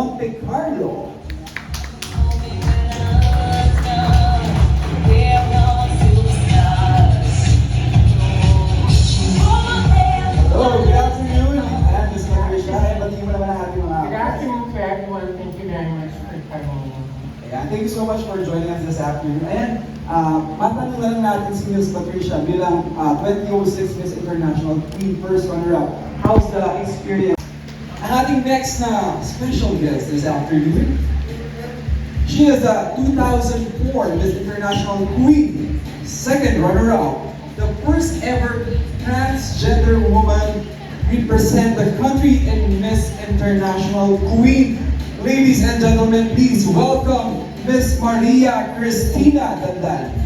Monte Carlo. Hello, good afternoon. And Ms. Patricia, batiin mo naman ang ating mga... Good afternoon to everyone. Thank you very much for coming. Ayan, thank you so much for joining us this afternoon. Ayan, matanong na lang natin si Ms. Patricia bilang 2006 Miss International Queen First Runner-Up. How's the experience? Ang ating next na special guest this afternoon, she is a 2004 Miss International Queen, second runner-up, the first ever transgender woman represent the country in Miss International Queen. Ladies and gentlemen, please welcome Miss Maria Cristina Dandan.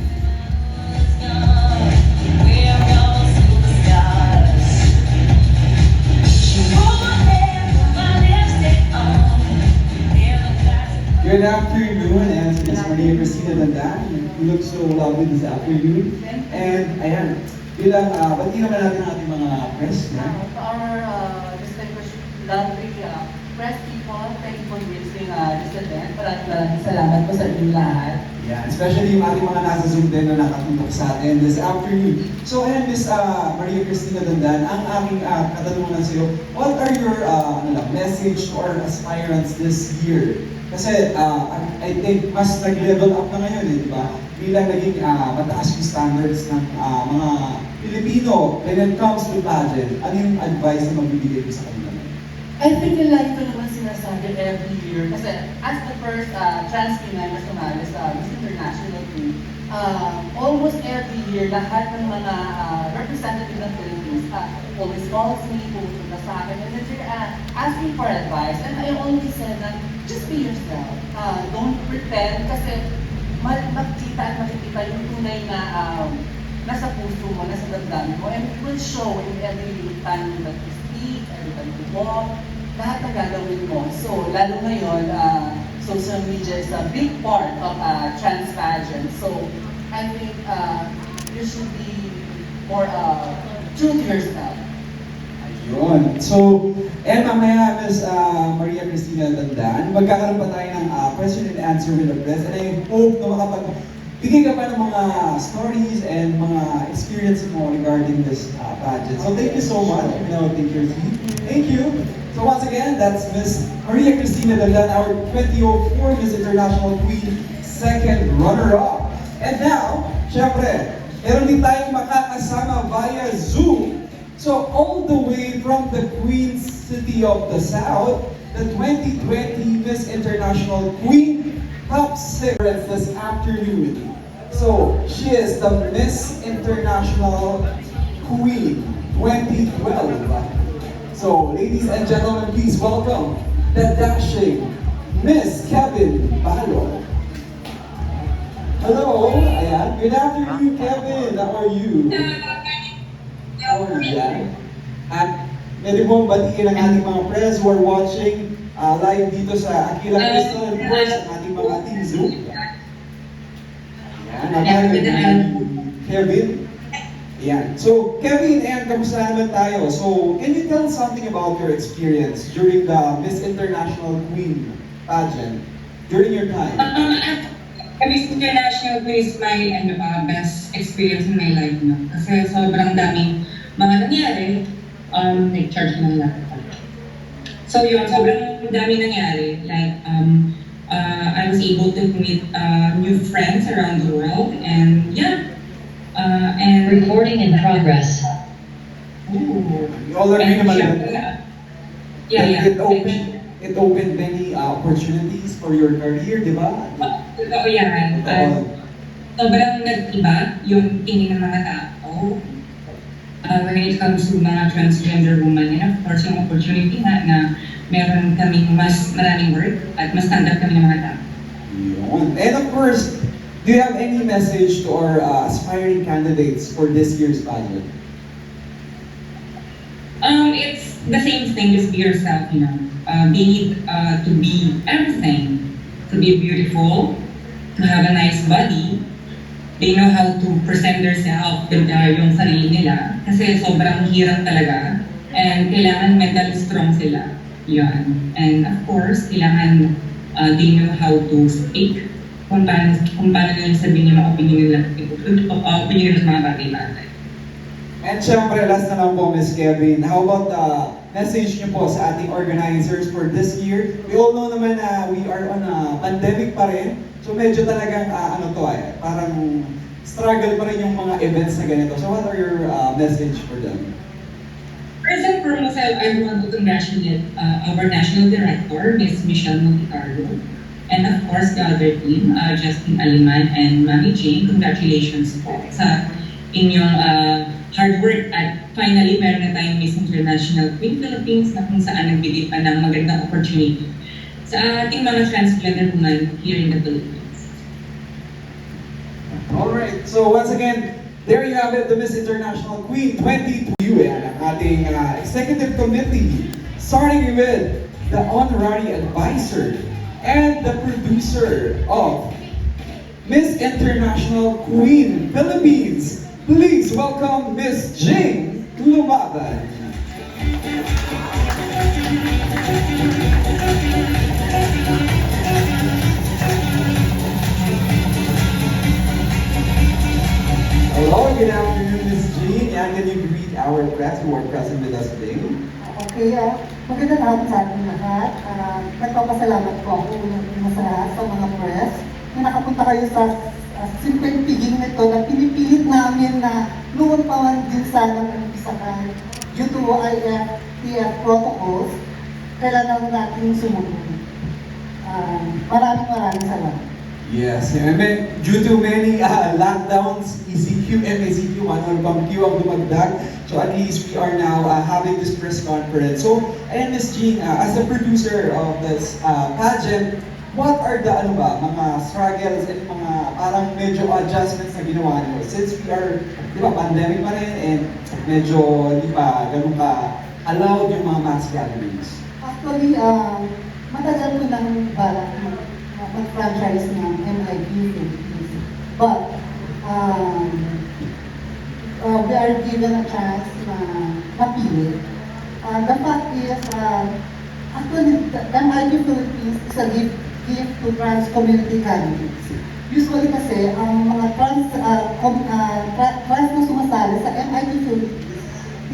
Good afternoon, and Miss Maria Cristina Dandan. You look so lovely this afternoon. And ayan, bilang bati naman natin ang ating mga press. To our distinguished lovely press people, thank you for visiting this event. Maraming salamat po sa inyong lahat. Yeah, especially yung ating mga nasa Zoom din na nakatutok sa atin this afternoon. So ayan, Miss Maria Cristina Dandan, ang aking katanungan sa iyo, what are your message to our aspirants this year? Kasi I think mas nag-level up na ngayon, di ba? Bilang naging mataas yung standards ng mga Pilipino when it comes to pageant. Ano yung advice na magbibigay ko sa kanila? I think yung lagi ko naman sinasabi every year, kasi as the first trans female na sumali sa Miss International Queen, almost every year, lahat ng mga representative ng Philippines always calls me, pupunta sa akin, and then they're asking for advice. And I always say that, just be yourself. Don't pretend, kasi makikita at makikita yung tunay na nasa puso mo, nasa damdamin mo, and it will show in every time that you speak, every time you walk, lahat na gagawin mo. So, lalo ngayon, social media is a big part of trans pageant. So, I think you should be more true to yourself. Ayun. So, mamaya, Ms. Maria Cristina Dandan, magkakaroon pa tayo ng question and answer with the press. And I hope na makapagbigay ka pa ng mga stories and mga experiences mo regarding this pageant. So, thank you so much. You know, take your seat. Thank you. So, once again, that's Ms. Maria Cristina Dandan, our 2004 Miss International Queen, second runner-up. And now, syempre, meron din tayong makakasama via Zoom. So, all the way from the Queen City of the South, the 2020 Miss International Queen Top 6 this afternoon. So, she is the Miss International Queen 2012. So, ladies and gentlemen, please welcome the dashing Miss Kevin Balo. Hello, ayan. Good afternoon, Kevin. How are you? Yan. At pwede mong batiin ang ating mga press who are watching live dito sa AQUILA Crystal and of course ang ating mga team Zoom. Yan, Kevin. Yan. So, Kevin, and kamusta naman tayo? So, can you tell something about your experience during the Miss International Queen pageant during your time? Miss International Queen is my best experience in my life. No? Kasi sobrang daming mga nangyari, nag-charge ng laptop. So yun, sobrang dami nangyari. Like, I was able to meet new friends around the world, and yeah. And recording in progress. Ooh, you already naman yeah. It opened many opportunities for your career, di ba? Totoo yan. Sobrang nag-iba yung tingin ng mga tao when it comes to mga transgender women. And of course, yung opportunity na meron kaming mas maraming work at mas tanggap kami ng mga tao. And of course, do you have any message to our aspiring candidates for this year's pageant? It's the same thing, just be yourself, you know. They need to be everything. To be beautiful, to have a nice body. They know how to present themselves, yung sarili nila. Kasi sobrang hirap talaga. And kailangan mentally strong sila. Yun. And of course, kailangan they know how to speak kung paano nila sabihin yung mga opinion nila, opinion nila sa mga bagay-bagay. And syempre, last na lang po, Miss Kevin, how about the message niyo po sa ating organizers for this year? We all know naman na we are on a pandemic pa rin. So medyo talagang, parang struggle pa rin yung mga events na ganito. So what are your message for them? First and foremost, I want to congratulate our National Director, Ms. Michelle Monticarlo, and of course the other team, Justin Aliman and Mami Jane. Congratulations po sa inyong hard work at finally meron na tayong Miss International Queen Philippines na kung saan nagbigay pa ng magandang opportunity sa ating mga transgender women here in the Philippines. Alright, so once again, there you have it, the Miss International Queen 2022 and ang ating executive committee, starting with the honorary advisor and the producer of Miss International Queen Philippines. Please welcome Miss Jing Lumaban. Hello, good afternoon, Miss Jean. And can you greet our press who are present with us today? Okay, magandang hapon sa ating lahat. Nagpapasalamat po ako unang sa lahat sa mga press na nakapunta kayo sa simpleng piging nito na pinipilit namin na noon pa man din sanang umpisahan due to IFTF protocols, kailangan natin sumunod. Maraming salamat. Yes, due to many lockdowns, ECQ, MECQ, ano bang Q ang dumagdag. So at least we are now having this press conference. So, ayan Ms. Jean, as the producer of this pageant, what are the mga struggles and mga parang medyo adjustments na ginawa niyo? Since we are, di ba, pandemic pa rin and medyo hindi pa ganun ka allowed yung mga mass gatherings. Actually, matagal ko nang balak mag-franchise ng MIQ Philippines. But, we are given a chance na mapili. The fact is, actually, the MIQ Philippines is a gift to trans community candidates. Usually kasi, ang mga trans na sumasali sa MIQ Philippines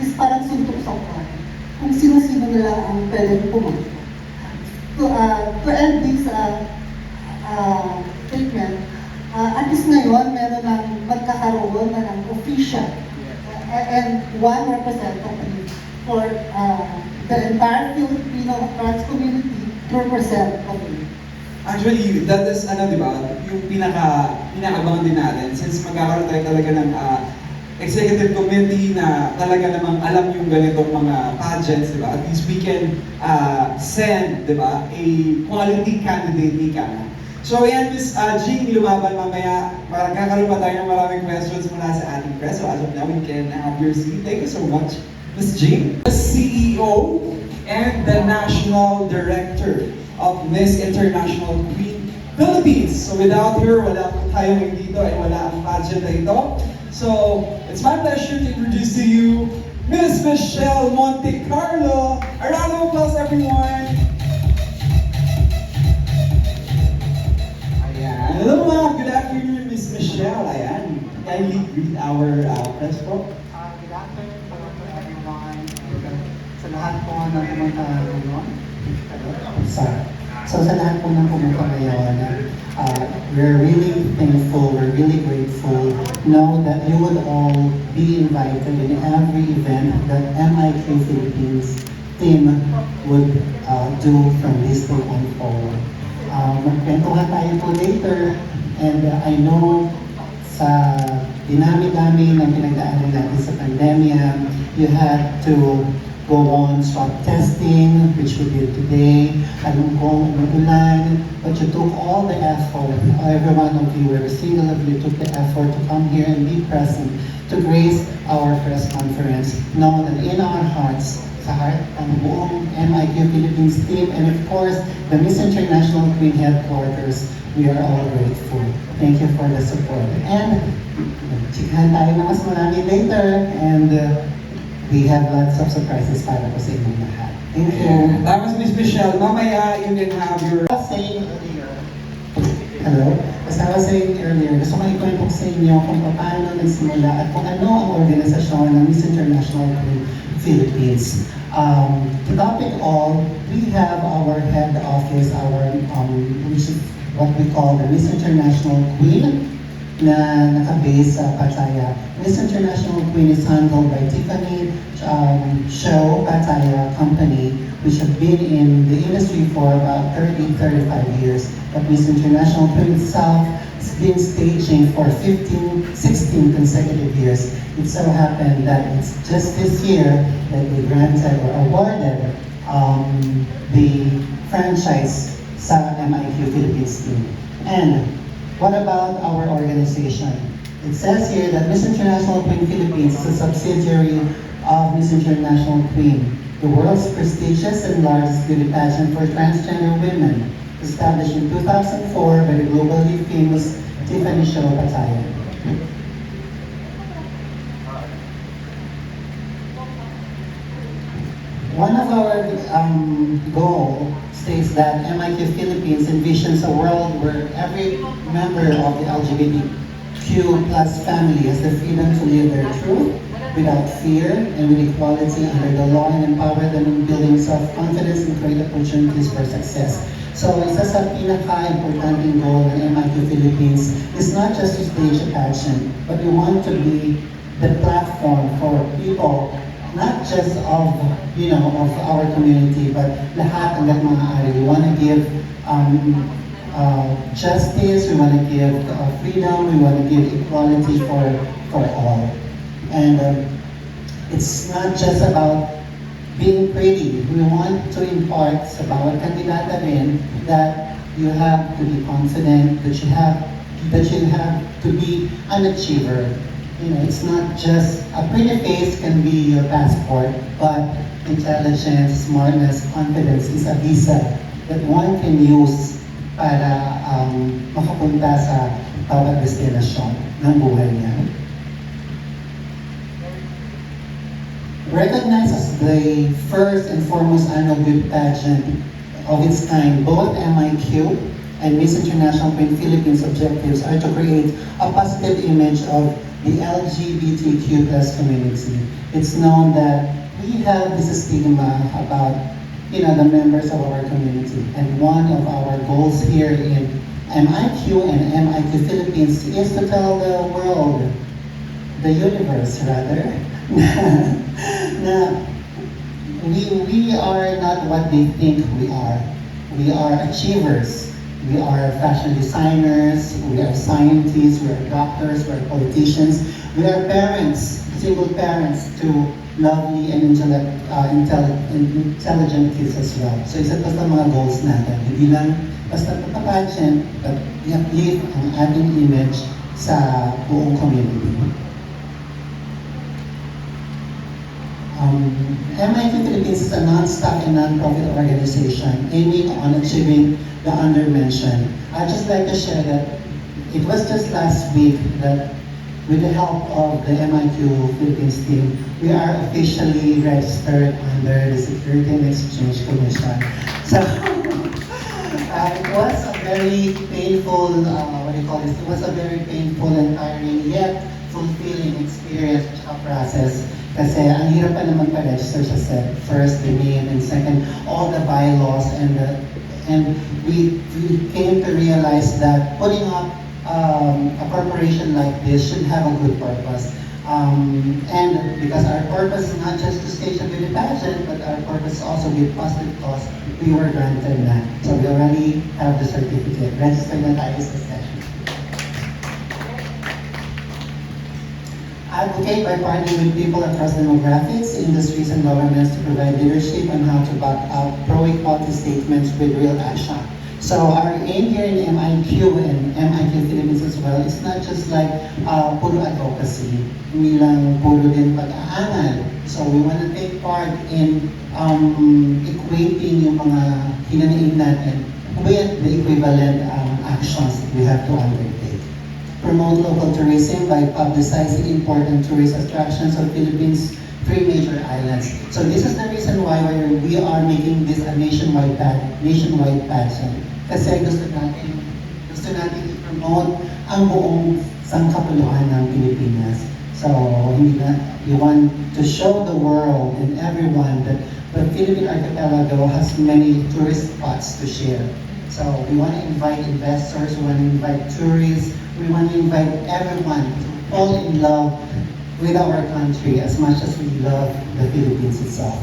is parang suntok sa upan. Kung sino-sino nila ang pwede pumunta. To end this statement, at least ngayon, meron ng magkakaroon na ng official and one representative for the entire Filipino trans community to represent community. Actually, that is, di ba, yung inaabangan din natin since magkakaroon tayo talaga ng executive committee na talaga namang alam yung ganitong mga pageants, di ba? At least we can send, di ba, a quality candidate ika na. So ayan, Ms. Jean Lumaban, mamaya magkakaroon pa tayo ng maraming questions mula sa ating press. So as of now, we can have your seat. Thank you so much, Ms. Jean. The CEO and the National Director of Miss International Queen Philippines. So without her, wala po tayo dito ay wala ang pageant na ito. So it's my pleasure to introduce to you Miss Michelle Monticarlo. A round of applause, everyone. Hello ma'am, good afternoon, Miss Michelle. Ayan, kindly greet our press po. Good afternoon po to everyone. Sa lahat po na pumunta ngayon. So sa lahat po na pumunta ngayon, we're really thankful, we're really grateful. Know that you would all be invited in every event that MIQ Philippines team would do from this day on forward. Magkwentuhan tayo po later, and I know sa dinami-dami ng pinagdaanan natin sa pandemya, you had to go on swab testing, which we did today. Alam kong umuulan, but you took all the effort. Every one of you, every single of you took the effort to come here and be present to grace our press conference. Know that in our hearts, sa heart ng buong MIQ Philippines team, and of course, the Miss International Queen Headquarters, we are all grateful. Thank you for the support. And, chikahan tayo na mas marami later, and we have lots of surprises para po sa inyong lahat. Thank you. Ayan. Tapos Miss Michelle, mamaya you can have your... I was saying earlier, hello? As I was saying earlier, gusto ko ikwento sa inyo kung paano nagsimula at kung ano ang organisasyon ng Miss International Queen Philippines. To top it all, we have our head office, which is what we call the Miss International Queen, na naka-base sa Pattaya. Miss International Queen is handled by Tiffany Show Pattaya Company, which have been in the industry for about 35 years. But Miss International Queen itself has been staging for 16 consecutive years. It so happened that it's just this year that we granted or awarded the franchise sa MIQ Philippines team. And what about our organization? It says here that Miss International Queen Philippines is a subsidiary of Miss International Queen, the world's prestigious and largest beauty pageant for transgender women, established in 2004 by the globally famous Tiffany Show Pattaya. One of our goals states that MIQ Philippines envisions a world where every member of the LGBTQ plus family has the freedom to live their truth without fear and with equality under the law, and empower them in building self-confidence and create opportunities for success. So isa sa pinaka-importanting goal ng MIQ Philippines is not just to stage a pageant, but we want to be the platform for people, not just of our community, but lahat hanggang maaari. We want to give justice, we want to give freedom, we want to give equality for all. And it's not just about being pretty. We want to impart sa bawat kandidata rin that you have to be confident, that you have to be an achiever. You know, it's not just a pretty face can be your passport, but intelligence, smartness, confidence is a visa that one can use para makapunta sa bawat destinasyon ng buhay niya. Recognized as the first and foremost annual beauty pageant of its kind, both MIQ and Miss International Queen Philippines objectives are to create a positive image of the LGBTQ plus community. It's known that we have this stigma about the members of our community, and one of our goals here in MIQ and MIQ Philippines is to tell the world, the universe rather, na we are not what they think we are. We are achievers. We are fashion designers, we are scientists, we are doctors, we are politicians, we are parents, single parents to lovely and intelligent kids as well. So isa pa sa mga goals natin, hindi lang basta papapageant, but i-uplift ang ating image sa buong community. MIQ Philippines is a non-stock and non-profit organization aiming on achieving the undermentioned. I'd just like to share that it was just last week that with the help of the MIQ Philippines team, we are officially registered under the Security and Exchange Commission. So it was a very painful, it was a very painful and tiring yet fulfilling experience at process. Kasi ang hirap pa naman pa-register sa first, the name, and second, all the bylaws, and we came to realize that putting up a corporation like this should have a good purpose. And because our purpose is not just to stage a beauty pageant, but our purpose is also give positive cause, we were granted that. So we already have the certificate. Register na tayo sa session. Advocate by partnering with people across demographics, industries, and governments to provide leadership on how to back up pro-equality statements with real action. So our aim here in MIQ and MIQ Philippines as well is not just like puro advocacy, hindi lang puro din pag-aangal. So we want to take part in equating yung mga hinanain natin with the equivalent actions that we have to undertake. Promote local tourism by publicizing important tourist attractions of Philippines three major islands. So this is the reason why we are making this a nationwide pageant. Kasi gusto natin i-promote ang buong sangkapuluan ng Pilipinas. So we want to show the world and everyone that the Philippine archipelago has many tourist spots to share. So we want to invite investors, we want to invite tourists, we want to invite everyone to fall in love with our country as much as we love the Philippines itself.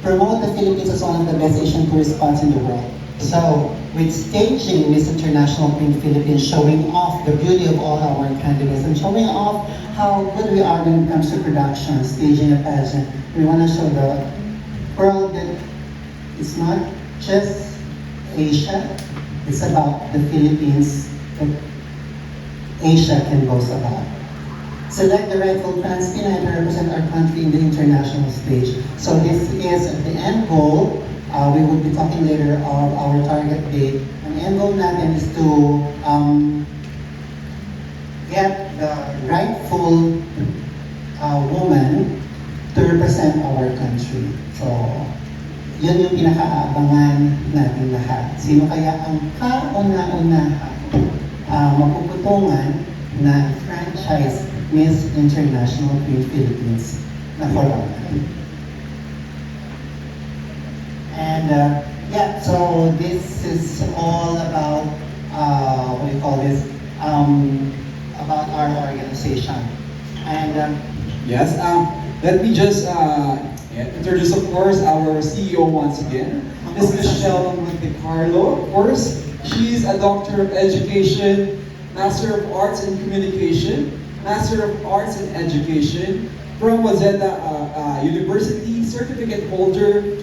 Promote the Philippines as one of the best Asian tourist spots in the world. So, with staging Miss International Queen Philippines, showing off the beauty of all our candidates and showing off how good we are when it comes to production, staging a pageant, we want to show the world that it's not just Asia, it's about the Philippines that Asia can boast about. Select the rightful trans Pinay to represent our country in the international stage. So this is the end goal. We will be talking later of our target date. Ang end goal natin is to get the rightful woman to represent our country. So, yun yung pinakaabangan natin lahat. Sino kaya ang kauna-unahan mapuputungan na franchise Miss International Queen Philippines na corona? And yeah, so this is all about what do you call this? About our organization. And Yes, let me just introduce, of course, our CEO once again, Ms. Michelle Monte Carlo. Of course, she's a Doctor of Education, Master of Arts in Communication, Master of Arts in Education from Wazeta University, certificate holder,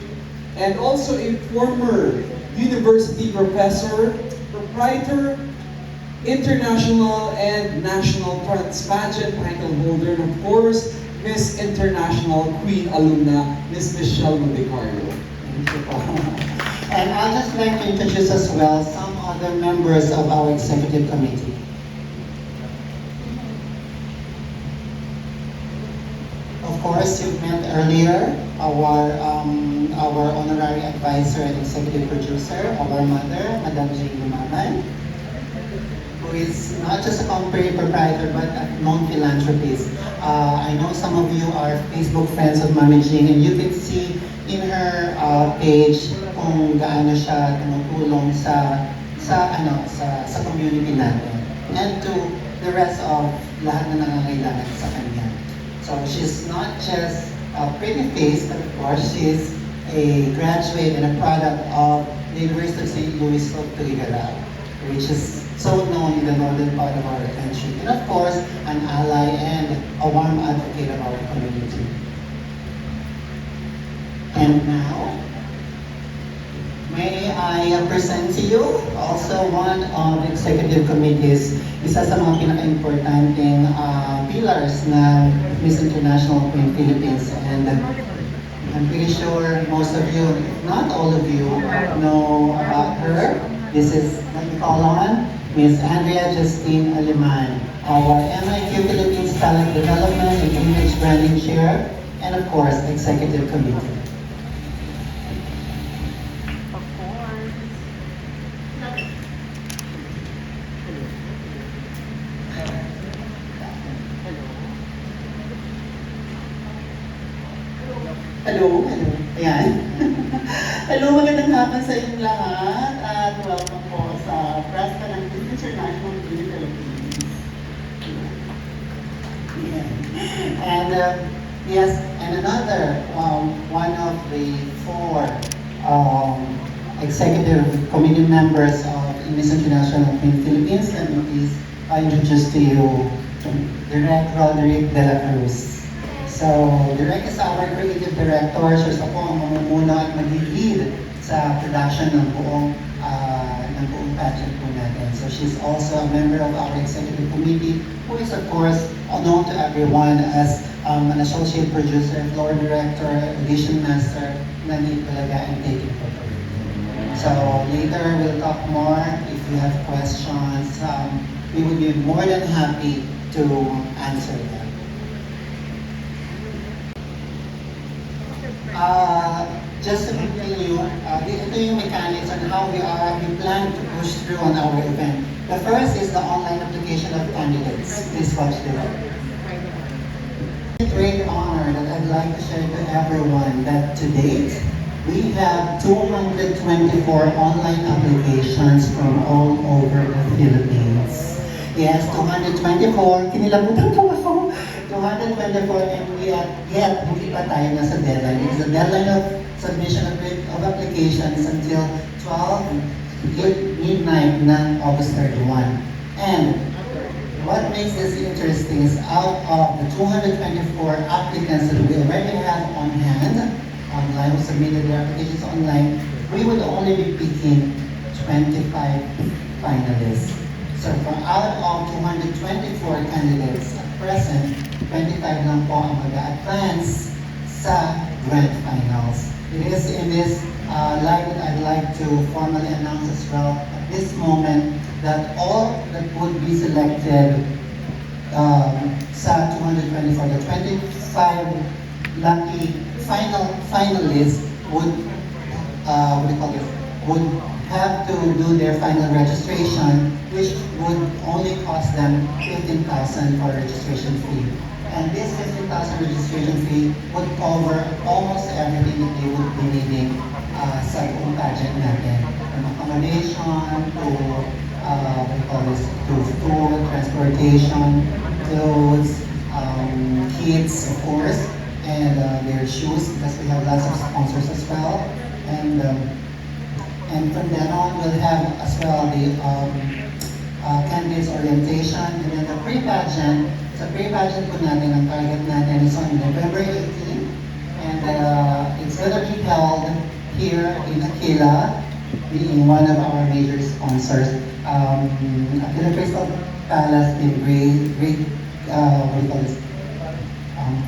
and also a former university professor, proprietor, international and national pageant title holder, and of course, Miss International Queen alumna, Miss Michelle Monte Carlo. And I'd just like to introduce as well some other members of our executive committee. Of course, you've met earlier our honorary advisor and executive producer, our mother, Madam Jane Lumaman, who is not just a company proprietor but a known philanthropist. I know some of you are Facebook friends of Mami Jane, and you can see in her page kung gaano siya tumutulong sa community natin and to the rest of lahat na nangangailangan sa kanya. So she's not just a pretty face, but of course she's a graduate and a product of the University of St. Louis of Tagaytay, which is so known in the northern part of our country. And of course, an ally and a warm advocate of our community. And now, may I present to you also one of the executive committees, isa sa mga pinaka-importanting pillars ng Miss International Queen Philippines. And I'm pretty sure most of you, if not all of you, know about her. This is, let me call on Miss Andrea Justine Aliman, our MIQ Philippines Talent Development and Image Branding Chair, and of course, Executive Committee. Hello. Ayan. Hello, magandang hapon sa inyong lahat at welcome po sa Presta ng International Queen Philippines. Yeah. And yes, and another one of the four executive committee members of Miss International Queen Philippines. Let me please introduce to you Direk Roderick De La Cruz. So, Direk is our creative director. Siya po ang mamumuna at mag-lead sa production ng buong pageant po natin. So, she's also a member of our executive committee, who is of course known to everyone as an associate producer, floor director, edition master, na need talaga and taking photo. So, later we'll talk more. If you have questions, we would be more than happy to answer them. just to continue, ito yung mechanics on how we plan to push through on our event. The first is the online application of candidates. Please watch this. It's a great honor that I'd like to share to everyone that to date, we have 224 online applications from all over the Philippines. Yes, 224. Kinilabutan po ako. 224 and yet hindi pa tayo nasa deadline. It's the deadline of submission of applications until 12 midnight ng August 31. And what makes this interesting is out of the 224 applicants that we already have on hand, online, who submitted their applications online, we would only be picking 25 finalists. So from out of 224 candidates at present, 25 lang po ang mag-advance sa grand finals. It is in this light that I'd like to formally announce as well at this moment that all that would be selected sa 224, the 25 lucky finalists would would have to do their final registration, which would only cost them 15,000 for registration fee. And this 15,000 registration fee would cover almost everything that they would be needing sa buong pageant natin. From accommodation to to food, transportation, clothes, kids, of course, and their shoes, because we have lots of sponsors as well. And from then on, we'll have as well the candidates orientation, and then the pre-pageant. Sa pre-pageant po natin, ang target natin is on November 18, and it's going to be held here in AQUILA, being one of our major sponsors. AQUILA Crystal Palace been great,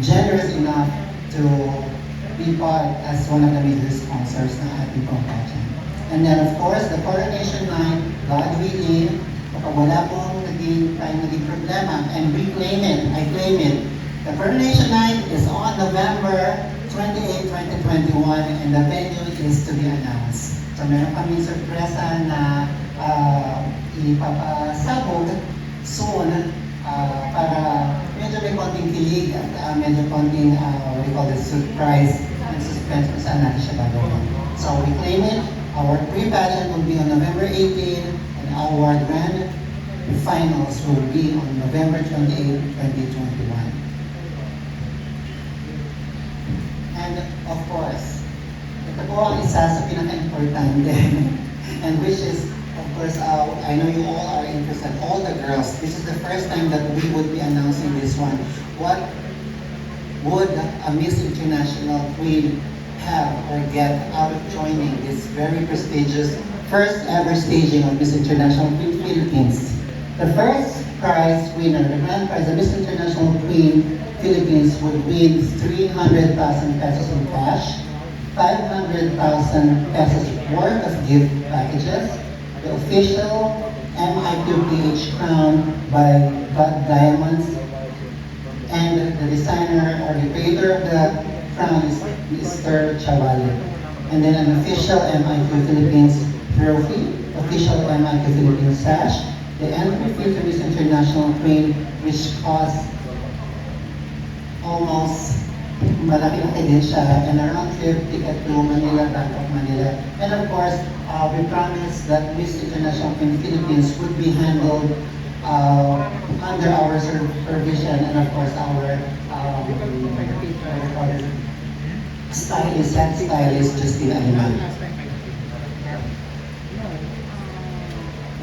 generous enough to be part as one of the major sponsors ng ating pageant. And then of course, the coronation night, God willing, kapag wala pong naging problema, and we claim it, I claim it. The coronation night is on November 28, 2021, and the venue is to be announced. So meron kami sorpresa na ipapasabog soon para medyo may konting kilig at medyo konting what we call the surprise and suspense kung saan natin siya gagawin. So we claim it. Our pre-pageant will be on November 18, and our grand finals will be on November 28, 2021. And of course, ito po ang isa sa pinaka-importante, and which is, of course, I know you all are interested, all the girls. This is the first time that we would be announcing this one. What would a Miss International Queen have or get out of joining this very prestigious first ever staging of Miss International Queen Philippines? The first prize winner, the grand prize, the Miss International Queen Philippines would win 300,000 pesos in cash, 500,000 pesos worth of gift packages, the official MIQPH crown by God Diamonds, and the designer or the creator of the crown is Mr. Chavali. And then an official MIQ Philippines trophy, official MIQ Philippines sash, the entry fee to Miss International Queen, which costs almost malaki-laki din siya, and a round trip ticket to Manila, back of Manila. And of course, we promise that Miss International Queen Philippines would be handled under our supervision, and of course our stylist, Justina Aliman.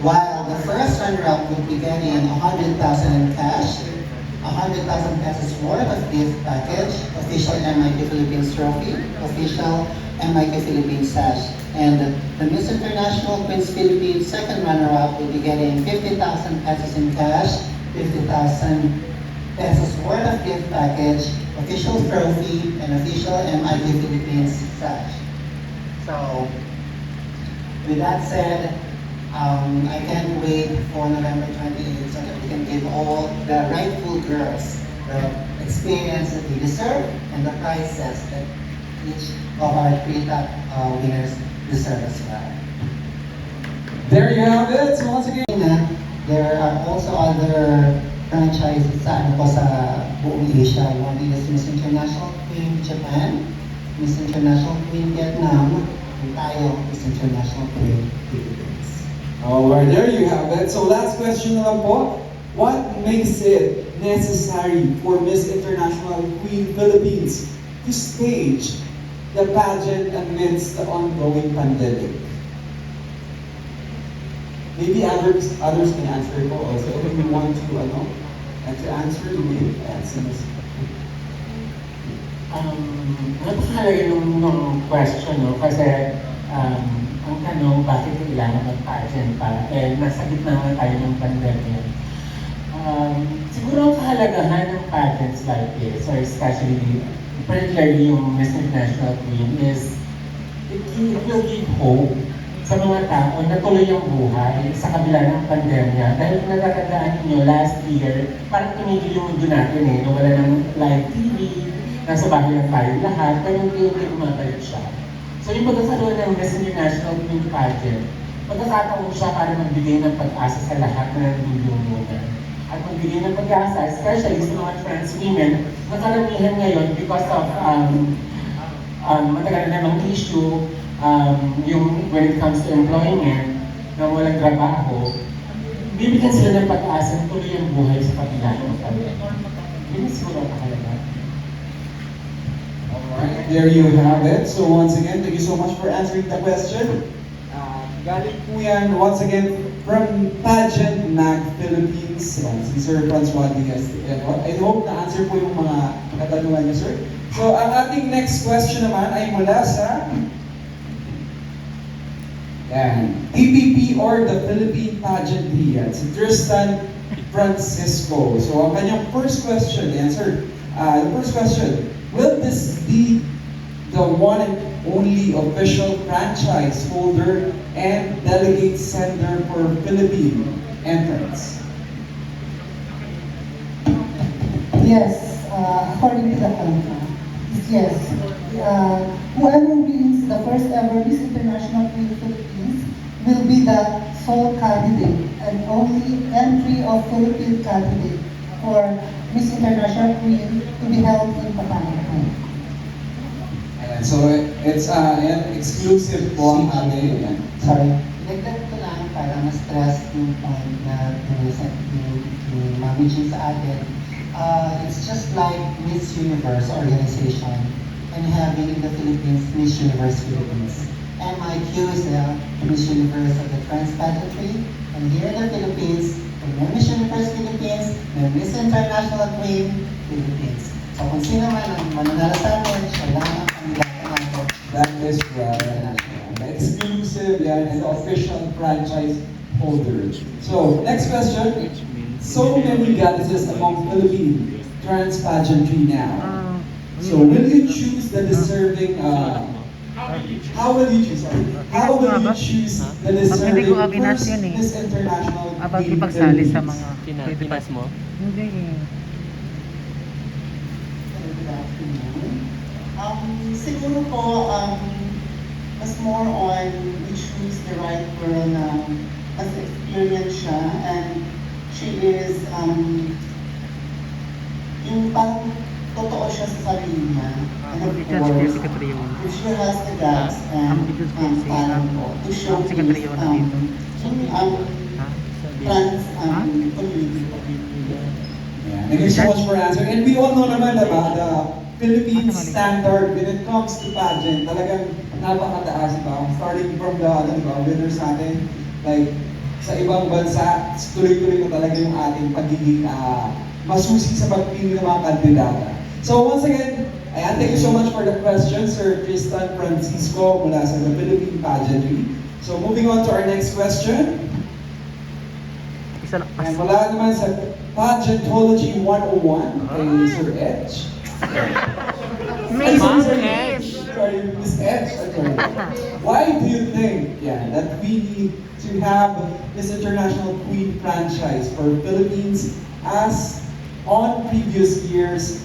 While the first runner-up would be getting 100,000 in cash, 100,000 pesos worth of gift package, official MIQ Philippines trophy, official MIQ Philippines sash. And the Miss International Queens Philippines second runner-up will be getting 50,000 pesos in cash, 50,000 pesos worth of gift package, official trophy, and official MIQ Philippines sash. So, with that said, I can't wait for November 28th so that we can give all the rightful girls the experience that they deserve and the prizes that each of our three top winners deserve as well. There you have it. So once again, There are also other franchises sa buong Asia. One is Miss International Queen Japan, Miss International Queen Vietnam, and tayo, Miss International Queen Philippines. alright, there you have it. So last question na lang po. What makes it necessary for Miss International Queen Philippines to stage the pageant amidst the ongoing pandemic? Maybe others can answer it also. If you want to, to answer, you may answer this. Napakalaga nung question, no? Kasi ang tanong, bakit kailangan mag-pageant pa? Nasa gitna nga tayo ng pandemya. Siguro ang kahalagahan ng pageants like this, or especially, particularly yung Miss International Queen, is it will give hope sa mga tao na tuloy ang buhay sa kabila ng pandemya. Dahil kung natatandaan ninyo, last year, parang tumigil yung mundo natin nawala ng live TV, nasa bahay lang tayo lahat, pero hindi umabalik siya. So yung pagkakaroon ng Miss International Queen Pageant, pagkakataon siya para magbigay ng pag-asa sa lahat na nandulungan. At magbigay ng pag-asa, especially sa mga trans women, na karamihan ngayon because of matagal na namang issue, yung when it comes to employment, na walang trabaho, bibigyan sila ng pag-asa na tuloy ang buhay sa kabila ng pandemya. Yun is siguro ang kahalaga. Alright, there you have it. So once again, thank you so much for answering the question. Galing po yan, once again, from Pageant Mag Philippines, si Sir Francois Diaz. I hope na-answer po yung mga katanungan niyo, sir. So ang ating next question naman ay mula sa PPP or the Philippine Pageantry. Si Tristan Francisco. So ang kanyang first question, answer. The first question, will this be the one and only official franchise holder and delegate center for Philippine entrants? Yes, according to the contract, yes. Whoever wins the first ever Miss International Queen Philippines will be the sole candidate and only entry of Philippine candidate for Miss International Queen to be held in Tagaytay. Ayan, so it's exclusive po ang ating. Sorry. Dagdag ko lang para ma-stress yung point na ma-mention sa atin. It's just like Miss Universe organization and having in the Philippines Miss Universe Philippines. MIQ is the Miss Universe of the Trans Pageantry, and here in the Philippines, may Miss Universe Philippines, may Miss International Queen Philippines. So kung sino man ang mananalo sa atin, siya lang ang kandidato natin. That is right. Exclusive yan and official franchise holder. So next question. So many goddesses among Philippine trans pageantry now. So will you choose the deserving? How will you choose? How will you choose the deserving first Miss International About Queen ipagsali sa Philippines? mga Pinas mo? Hindi eh. Good afternoon. Siguro po, mas more on we choose the right girl na mas experienced siya and she is, yung parang totoo siya sa sarili niya. And of course, if she has the guts and talent po to showcase trans community po. Yeah, thank you so much for answering. And we all know naman about the Philippine standard when it comes to pageant. Talagang napakataas pa. Starting from the winners natin, like sa ibang bansa, tuloy-tuloy na talaga yung ating pagiging masusi sa pagpili ng mga kandidata. So once again, ayan, thank you so much for the question, Sir Tristan Francisco mula sa the Philippine Pageantry. So moving on to our next question. And mula naman sa Pageantology 101 kay Sir Edge. Sorry, Miss Edge. Sorry. Why do you think that we need to have this International Queen franchise for Philippines as on previous years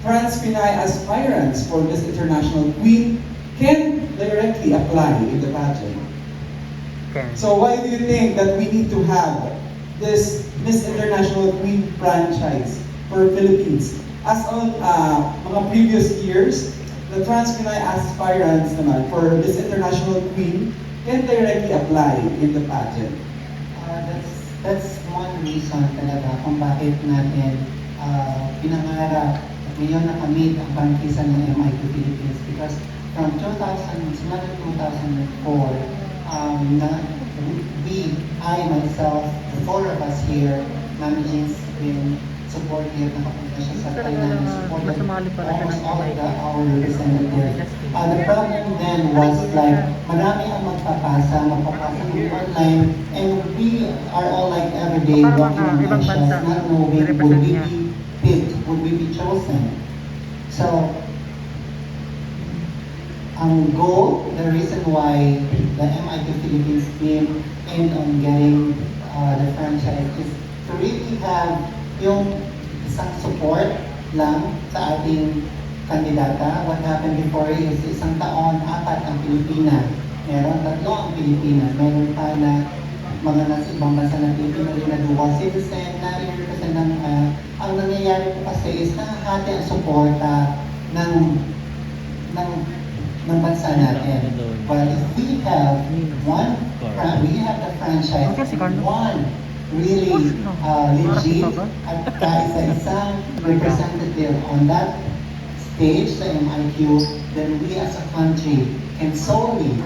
trans-Pinay aspirants for Miss International Queen can directly apply in the pageant. So why do you think that we need to have this Miss International Queen franchise for Philippines? As on mga previous years, the trans-Pinay aspirants naman for Miss International Queen can directly apply in the pageant. That's one reason talaga kung bakit natin pinangarap at ngayon nakamit ang prangkisa ng MIQ Philippines because from 2000, simula ng 2004, I myself, the four of us here, Mami Jean's been supportive, nakapunta siya sa Thailand, supported almost all of our representatives. The problem then was like, marami ang magpapasa ng online, and we are all like everyday walking on eggshells, not knowing would we be picked, would we be chosen. So, ang goal, the reason why the MIQ Philippines team aimed on getting the franchise is to really have yung isang support lang sa ating kandidata. What happened before is isang taon, 4 ang Pilipina. Meron 3 ang Pilipina. Meron pa na mga nasa ibang bansa na Pilipina rin na dual citizen na i-represent ng ang nangyayari po kasi is nakahati ang suporta ng bansa natin. But if we have we have the franchise, one really legit at kaisa-isang representative on that stage sa MIQ, then we as a country can solely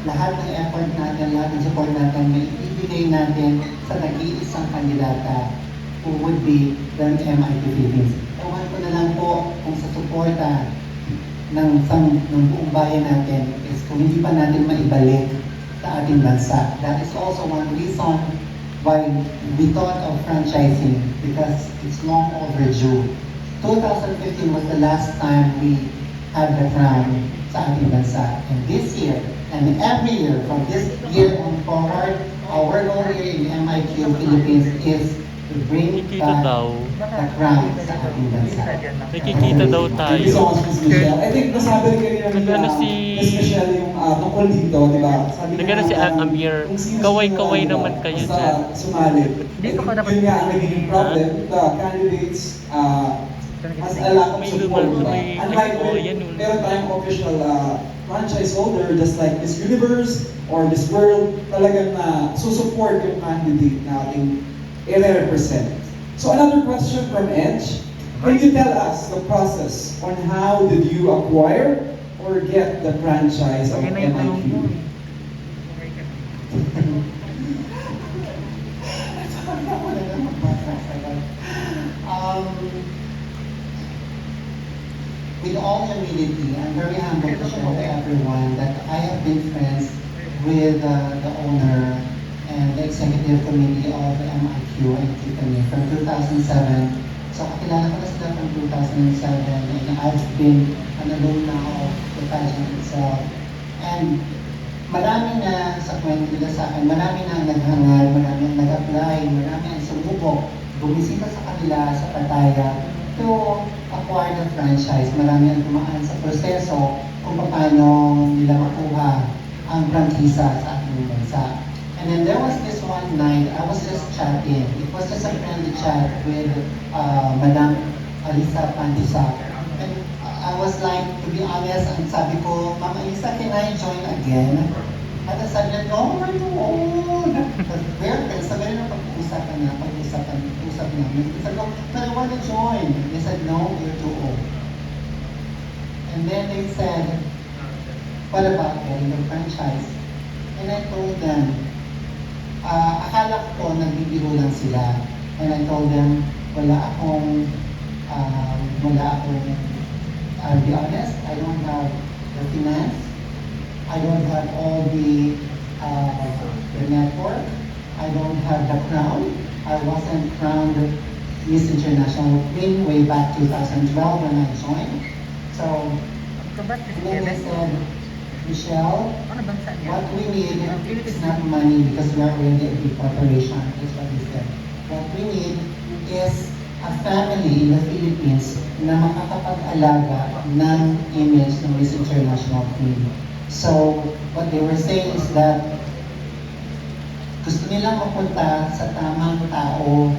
lahat ng effort natin, lahat ng support natin, may ibigay natin sa nag-iisang kandidata who would be the MIQ Philippines. Ewan ko na lang po kung sa suporta ng buong bayan natin is kung hindi pa natin maibalik sa ating bansa. That is also one reason why we thought of franchising because it's long overdue. 2015 was the last time we had the crown sa ating bansa. And this year, and every year from this year on forward, our goal here in MIQ Philippines is to bring back the crown sa ating bansa. Nakikita daw Thank you so tayo. much, Ms. Michelle. I think nasabi rin kanina ni Nagano si Ms. Michelle yung tungkol dito, di ba? Sabi niya Nagano si na, Amir, kung sino-sino kaway-kaway ang, naman kayo basta dyan. sumali. Dito ka dapat- Yun nga ang naging problem. The candidates has a lack of May support, di ba? may- Unlike oh, when yan, meron tayong official franchise holder, just like Miss Universe or Miss World, talagang susupport yung candidate na ating i-represent. So another question from Edge. Can you tell us the process on how did you acquire or get the franchise of MIQ? With all humility, I'm very humble to share to everyone that I have been friends with the owner and the executive committee of MIQ and Tiffany from 2007. So kakilala ko na sila from 2007 and I've been an alumna of the pageant itself. And marami na sa kwento nila sa akin, marami na ang naghangad, marami ang nag-apply, marami ang sumubok, bumisita sa kanila sa Pattaya to acquire the franchise. Marami ang tumaan sa proseso kung paano nila makuha ang prangkisa sa ating bansa. And then there was this one night, I was just chatting. It was just a friendly chat with Madam Alisa Pandisa. And I was like, to be honest, ang sabi ko, Mama Alisa, can I join again? At ang sabi niya, no, we're too old. We're friends, sabi na pag-uusapan namin. Sabi ko, but I want to join. They said, no, you're too old. And then they said, what about getting a franchise? And I told them, akala ko nagbibiro lang sila. And I told them, wala akong, I'll be honest, I don't have the finance. I don't have all the network. I don't have the crown. I wasn't crowned Miss International Queen way back 2012 when I joined. So, and then they said, Michelle, what we need is not money because we are already a big corporation, is what they said. What we need is a family in the Philippines na makakapag-alaga ng image ng Miss International Queen. So, what they were saying is that gusto nilang mapunta sa tamang tao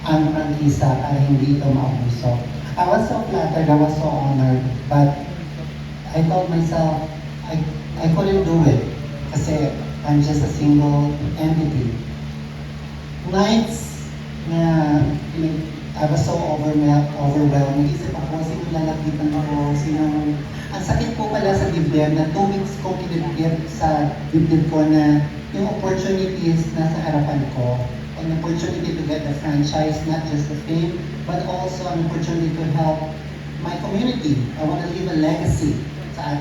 ang prangkisa para hindi ito maabuso. I was so flattered, I was so honored, but I told myself I couldn't do it kasi I'm just a single entity. Nights na I was so overwhelmed. Naisip ako, sino lalapitan ako, sino... Ang sakit po pala sa dibdib na 2 weeks kong kinibdib sa dibdib ko na yung opportunities nasa harapan ko. An opportunity to get the franchise, not just the fame, but also an opportunity to help my community. I want to leave a legacy sa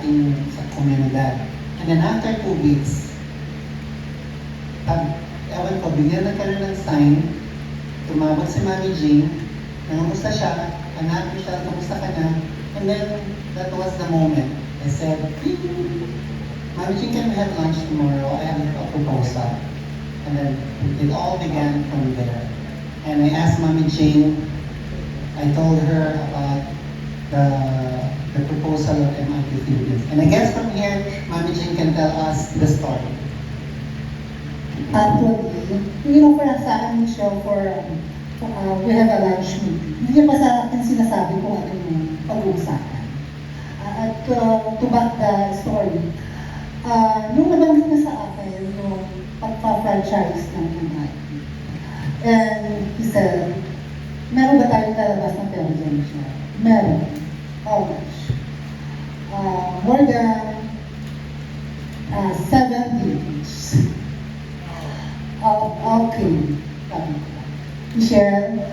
komunidad. And then after 2 weeks, ewan ko, bigyan nagkaroon ng sign, tumawag si Mami Jean, nangamusta siya, anak ko siya, kamusta ka na? And then, that was the moment. I said, Mami Jean, can we have lunch tomorrow? I have a proposal. And then, it all began from there. And I asked Mami Jean, I told her about the proposal of MIT Philippines. And I guess from here, Mami Jean can tell us the story. Actually, yung offer sa akin ni Michelle for we have a lunch meeting. Hindi niya pa sa akin sinasabi kung ano yung pag-uusapan. At to back the story, nung nabanggit na sa akin yung pagpa-franchise ng MIT. And he said, meron ba tayong lalabas ng pera dyan siya? Meron. How much? More than 70. Okay. Michelle,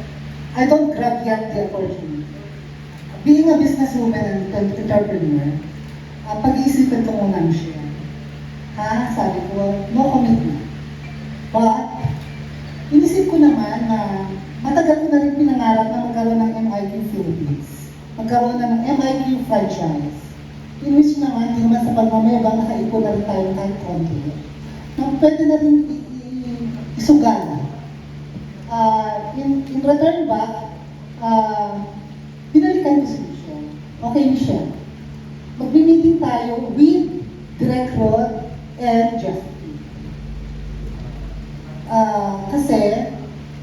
I don't grab yet the opportunity. Being a businesswoman and entrepreneur, pag-iisipin ko muna, Michelle. Sabi ko, no commitment. But, inisip ko naman na matagal ko na rin pinangarap na magkaroon ng MIQ Philippines. Magkaroon na ng MIQ franchise. In which naman, hindi naman sa pagmamayabang nakaipon na rin tayo kahit konti. Na pwede na rin isugala. In return back, binalikan ko si Michelle. Okay, Michelle. Magmi-meeting tayo with Direct Rod and Justin. Kasi,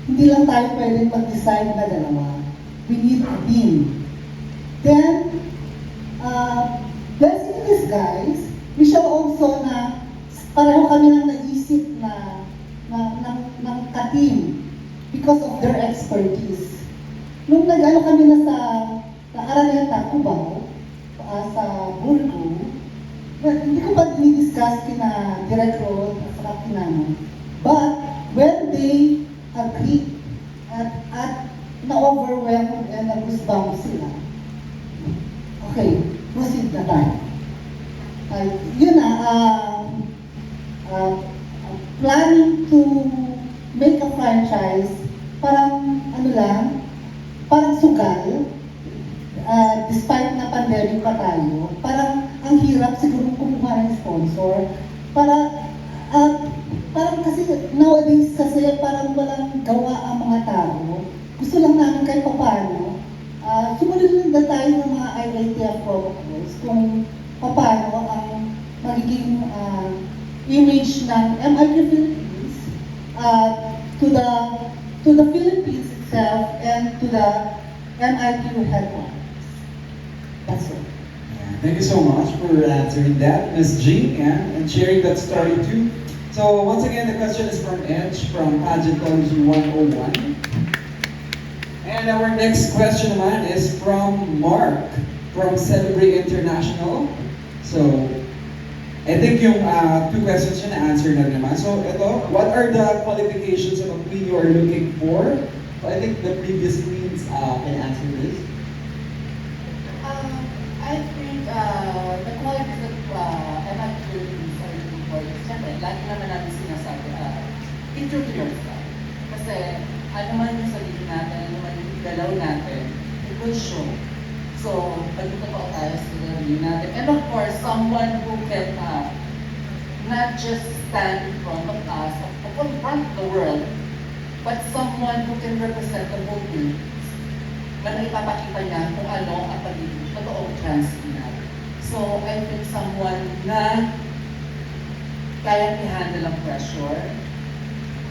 hindi lang tayo pwedeng mag-decide na dalawa. We need a team. Then, blessing in disguise, Michelle also na pareho kami nang naisip na ng ka-team because of their expertise. Nung nag-ano kami na sa Araneta, Cubao, sa Burgo, hindi ko pa dinidiscuss kina Direct Road at saka kinano. But when they agreed at na-overwhelmed and nag-goosebumps sila, okay, proceed na tayo. Yun na, planning to make a franchise, parang ano lang, parang sugal, despite na pandemic pa tayo, parang ang hirap siguro kumuha ng sponsor, parang kasi nowadays kasi parang walang gawa ang mga tao. Gusto lang namin kahit paano, sumunod na tayo ng mga IITF protocols kung paano ang magiging image ng MIQ Philippines to the Philippines itself and to the MIQ headquarters. That's it. Thank you so much for answering that, Ms. Jean, and sharing that story too. So once again, the question is from Edge from Pageantology 101. And our next question naman is from Mark from Celebrate International. So I think yung 2 questions yun na-answer na naman. So ito, what are the qualifications of a queen you are looking for? So I think the previous queens can answer this. I think the qualities that MIQ Philippines are looking for is, siyempre, lagi naman namin sinasabi, true to yourself. Kasi ano man yung sarili natin, ano man yung galaw natin, it will show. So, pagkita pa tayo sa sarili natin. And of course, someone who can not just stand in front of us, or in front of the world, but someone who can represent the whole Philippines. na naipapakita niya kung ano ang pagiging totoong trans niya. So, I think someone na kaya i-handle ang pressure,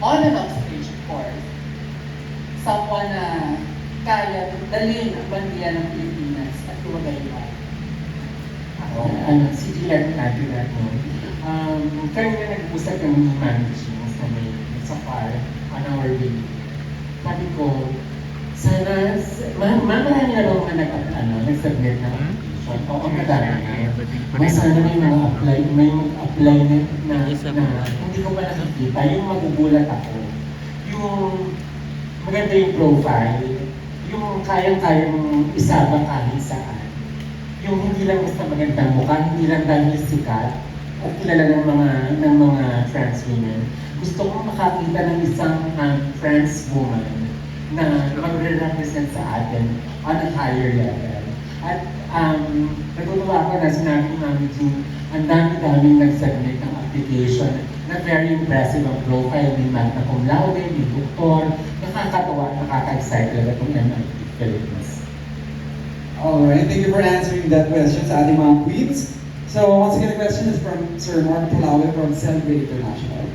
on and off stage, of course. Someone na kaya dalhin ang bandiya ng Pilipinas at kumagaywa. Si Glenn add to that, no? Kanina nag-usap kami ni Ma'am Jeans na may sa car on our way. Sabi ko, sana, marami na bang nag-submit ng application? Oo, madami na. May sana may mga apply na hindi ko pa nakikita. Yung magugulat ako. Yung maganda yung profile, yung kayang-kayang isama kahit saan. Yung hindi lang basta magandang mukha, hindi lang dahil sikat o kilala ng mga trans women. Gusto kong makakita ng isang trans woman na magre-represent sa atin on a higher level. At natutuwa ko na sinabi ni Mami Jean, ang dami-daming nag-submit ng application na very impressive ang profile, may magna cum laude, may doktor, nakakatawa, nakaka-excite talaga itong MIT Philippines. Alright, thank you for answering that question sa ating mga queens. So once again, the question is from Sir Mark Pulawe from Celebrate International.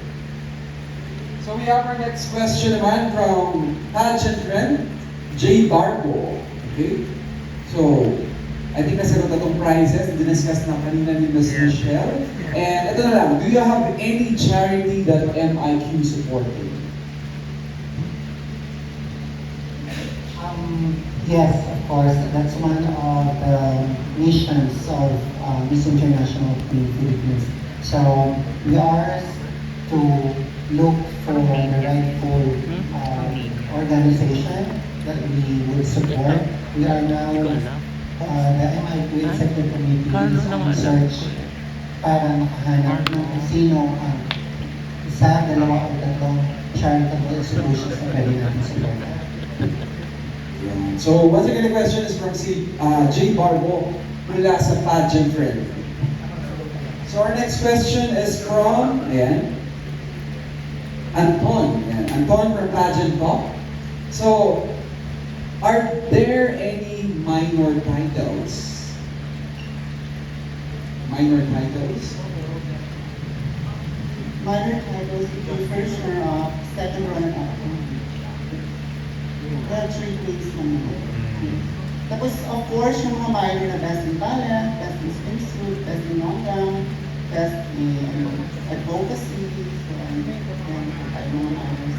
So we have our next question naman from pageant friend, J. Barbo. Okay? So, I think nasagot na itong prizes, diniscuss na kanina ni Ms. Michelle. And ito na lang, do you have any charity that MIQ supported? Yes, of course. That's one of the missions of Miss International Queen Philippines. So we are to look for the rightful organization that we would support. We are now, the MIQ Executive Committee is on search para makahanap ng kung sino ang isa, dalawa o tatlong charitable institutions na pwede natin supportan. So once again, the question is from J. Barbo mula sa pageant friend. So our next question is from, Anton. Anton from Pageant Pop. So, are there any minor titles? Minor titles? Minor titles, the first runner-up, second runner-up. Well, 3 days naman. Tapos, of course, yung mga minor na best in talent, best in swimsuit, best in longgang, best in advocacy, and mga others.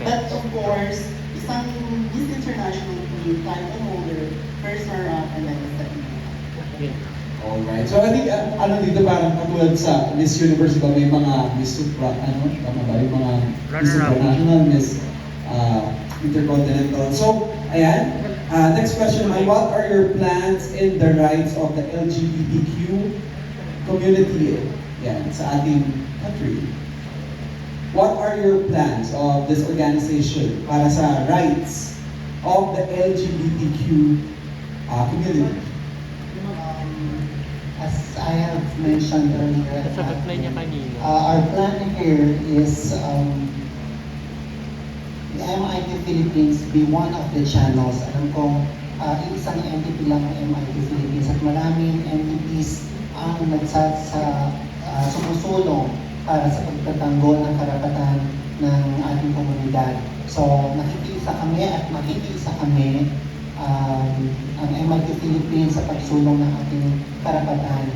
But of course, isang Miss International Queen title holder, first runner-up, and then the second runner-up. Alright. So I think, dito parang katulad sa Miss Universe, diba, may mga Miss Supra, tama ba? Yung mga Miss Supranational, Miss Intercontinental. So, next question naman, what are your plans in the rights of the LGBTQ community sa ating country? What are your plans of this organization para sa rights of the LGBTQ community? As I have mentioned earlier, our plan here is the MIT Philippines be one of the channels. Alam ko, isang entity lang ng MIT Philippines at maraming entities ang sumusulong para sa pagtatanggol ng karapatan ng ating komunidad. So, nakikiisa kami at makikiisa kami ang MIT Philippines sa pagsulong ng ating karapatan.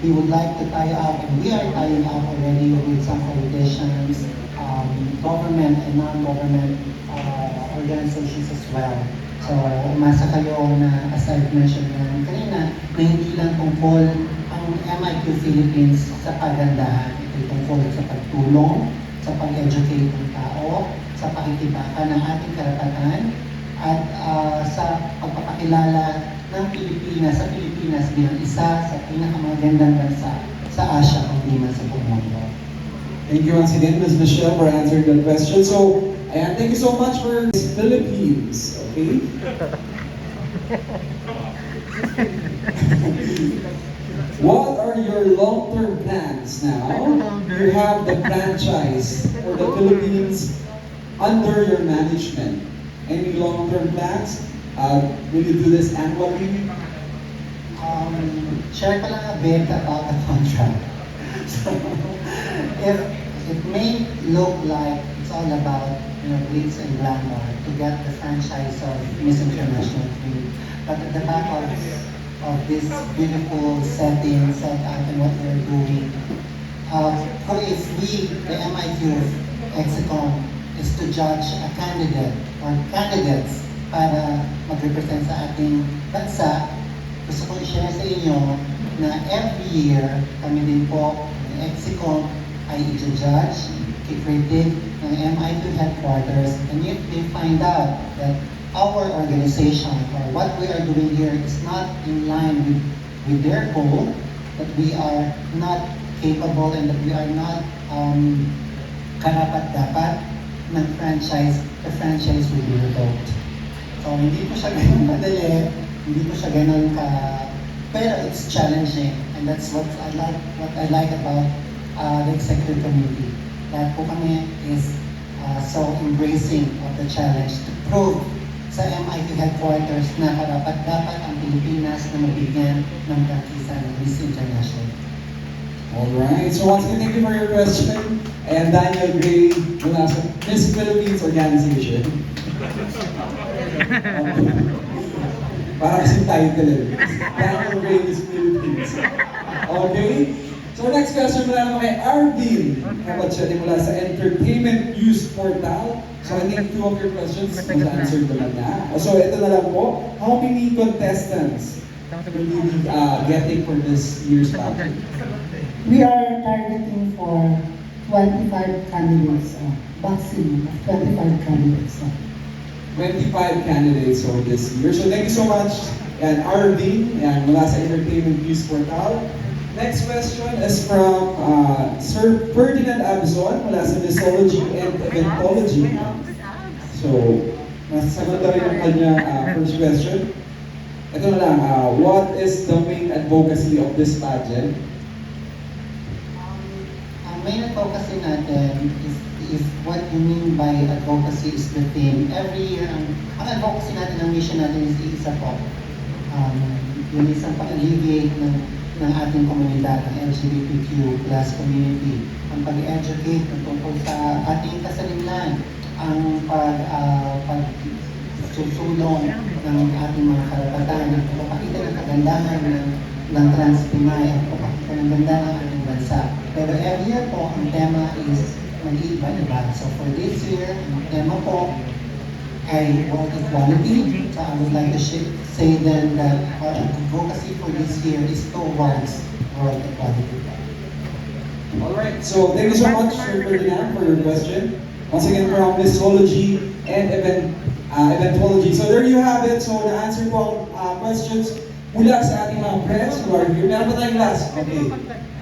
We would like to tie up, and we are tying up already with some politicians, government and non-government organizations as well. So, umasa kayo na, as I've mentioned kanina, na hindi lang tungkol ang MIQ Philippines sa pagandahan. Ito tungkol sa pagtulong, sa pag-educate ng tao, sa pakikibaka ng ating karapatan, at sa pagpapakilala ng Pilipinas sa Pilipinas bilang isa sa pinakamagandang bansa sa Asia, kundi man sa buong mundo. Thank you once again, Ms. Michelle, for answering that question. So, thank you so much for Philippines, okay? What are your long-term plans now? You have the franchise for the Philippines under your management. Any long-term plans? Will you do this annually? Share ko lang a bit about the contract. So, if it may look like it's all about, glitz and glamour to get the franchise of Miss International Queen, but at the back of this beautiful setting, setup, and what we're doing, if we, the MIQ Execom, is to judge a candidate or candidates para mag-represent sa ating bansa, gusto ko i-share sa inyo na every year kami din po ng Execom ay i-judge, i-critic ng MIQ headquarters, and if they find out that our organization or what we are doing here is not in line with their goal, that we are not capable and that we are not karapat-dapat ng franchise, the franchise will be revoked. So hindi po siya ganun madali, hindi po siya ganun pero it's challenging, and that's what I like about the executive committee. That po kami is so embracing of the challenge to prove sa MIQ headquarters na karapat-dapat ang Pilipinas na mabigyan ng prangkisa ng Miss International. Alright, so once again, thank you for your question. And Daniel Gray mula sa Miss Philippines Organization. Para kasing title eh. Daniel Gray Miss Philippines. Okay? So next question mula naman kay Arvin. Kabatsyate mula sa Entertainment News Portal. So I think two of your questions was answered naman na. So ito na lang po. How many contestants will you be getting for this year's pageant? We are targeting for 25 candidates, maximum of 25 candidates. 25 candidates for this year. So thank you so much, and Arvin, and mula sa Entertainment News Portal. Next question is from Sir Ferdinand Abzon mula sa Missology and Eventology. So, nasasagot na rin ang kanyang first question. Ito na lang, what is the main advocacy of this pageant? Ang main advocacy natin is what you mean by advocacy is the theme. Every year, ang advocacy natin, ang mission natin is isa po. Yung isang pag-alleviate ng ating komunidad, ng LGBTQ plus community. Ang pag-educate tungkol sa ating kasalinlan, ang pagsusulong ng ating mga karapatan, ang pagpapakita ng kagandahan ng trans Pinay, ang pagpapakita ng ganda ng ating bansa. Pero every year po, ang tema is mag-iiba-iba. So for this year, ang tema po ay world equality. So I would like to say then that our advocacy for this year is towards world equality. Alright, so thank you so much, Sir Ferdinand, for your question. Once again, from Missology and Eventology. So there you have it. So na-answer po ang questions mula sa ating mga friends who are here. Meron pa tayong last. Okay.